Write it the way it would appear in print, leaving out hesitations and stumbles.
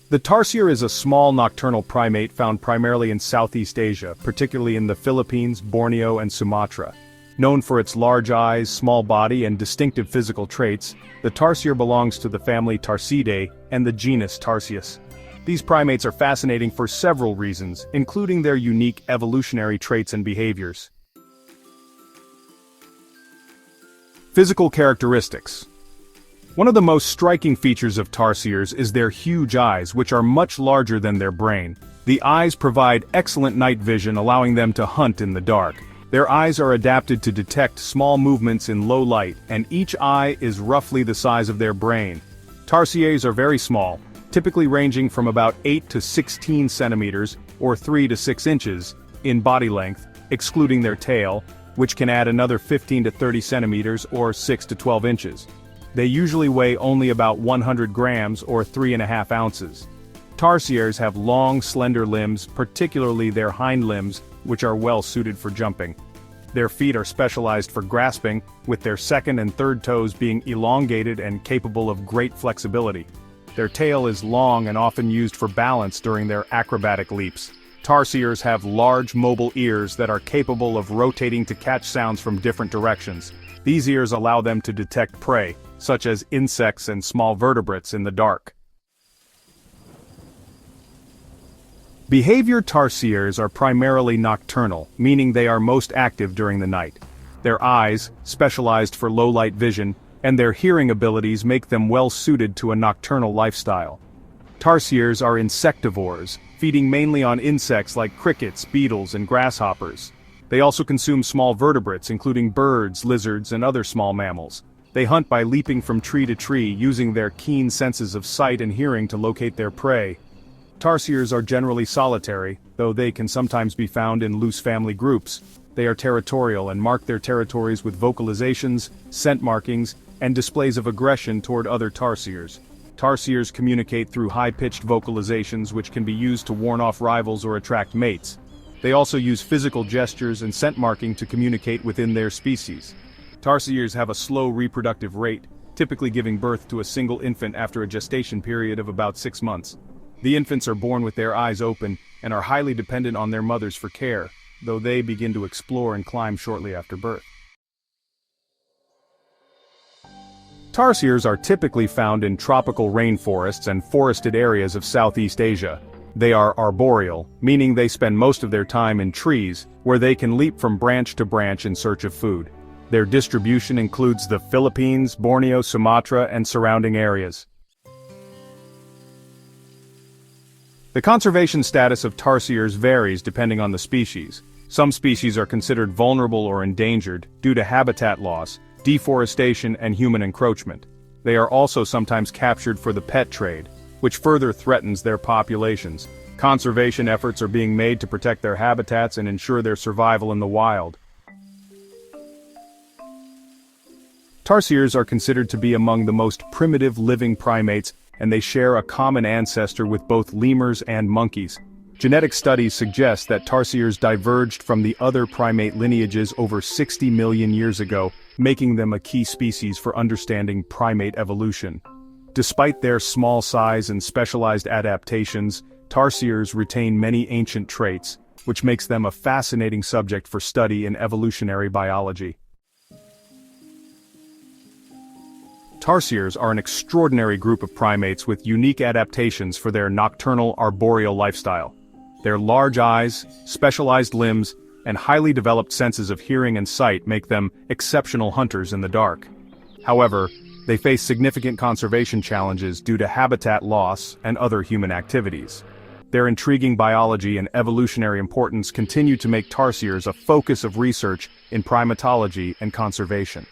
The tarsier is a small nocturnal primate found primarily in Southeast Asia, particularly in the Philippines, Borneo, and Sumatra. Known for its large eyes, small body, and distinctive physical traits, the tarsier belongs to the family Tarsidae and the genus Tarsius. These primates are fascinating for several reasons, including their unique evolutionary traits and behaviors. Physical characteristics. One of the most striking features of tarsiers is their huge eyes, which are much larger than their brain. The eyes provide excellent night vision, allowing them to hunt in the dark. Their eyes are adapted to detect small movements in low light, and each eye is roughly the size of their brain. Tarsiers are very small, typically ranging from about 8 to 16 centimeters, or 3 to 6 inches, in body length, excluding their tail, which can add another 15 to 30 centimeters, or 6 to 12 inches. They usually weigh only about 100 grams or 3.5 ounces. Tarsiers have long, slender limbs, particularly their hind limbs, which are well suited for jumping. Their feet are specialized for grasping, with their second and third toes being elongated and capable of great flexibility. Their tail is long and often used for balance during their acrobatic leaps. Tarsiers have large mobile ears that are capable of rotating to catch sounds from different directions. These ears allow them to detect prey, such as insects and small vertebrates, in the dark. Behavior. Tarsiers are primarily nocturnal, meaning they are most active during the night. Their eyes, specialized for low-light vision, and their hearing abilities make them well suited to a nocturnal lifestyle. Tarsiers are insectivores, feeding mainly on insects like crickets, beetles, and grasshoppers. They also consume small vertebrates, including birds, lizards, and other small mammals. They hunt by leaping from tree to tree, using their keen senses of sight and hearing to locate their prey. Tarsiers are generally solitary, though they can sometimes be found in loose family groups. They are territorial and mark their territories with vocalizations, scent markings, and displays of aggression toward other tarsiers. Tarsiers communicate through high-pitched vocalizations, which can be used to warn off rivals or attract mates. They also use physical gestures and scent marking to communicate within their species. Tarsiers have a slow reproductive rate, typically giving birth to a single infant after a gestation period of about 6 months. The infants are born with their eyes open and are highly dependent on their mothers for care, though they begin to explore and climb shortly after birth. Tarsiers are typically found in tropical rainforests and forested areas of Southeast Asia. They are arboreal, meaning they spend most of their time in trees, where they can leap from branch to branch in search of food. Their distribution includes the Philippines, Borneo, Sumatra, and surrounding areas. The conservation status of tarsiers varies depending on the species. Some species are considered vulnerable or endangered due to habitat loss, deforestation, and human encroachment. They are also sometimes captured for the pet trade, which further threatens their populations. Conservation efforts are being made to protect their habitats and ensure their survival in the wild. Tarsiers are considered to be among the most primitive living primates, and they share a common ancestor with both lemurs and monkeys. Genetic studies suggest that tarsiers diverged from the other primate lineages over 60 million years ago, making them a key species for understanding primate evolution. Despite their small size and specialized adaptations, tarsiers retain many ancient traits, which makes them a fascinating subject for study in evolutionary biology. Tarsiers are an extraordinary group of primates with unique adaptations for their nocturnal arboreal lifestyle. Their large eyes, specialized limbs, and highly developed senses of hearing and sight make them exceptional hunters in the dark. However, they face significant conservation challenges due to habitat loss and other human activities. Their intriguing biology and evolutionary importance continue to make tarsiers a focus of research in primatology and conservation.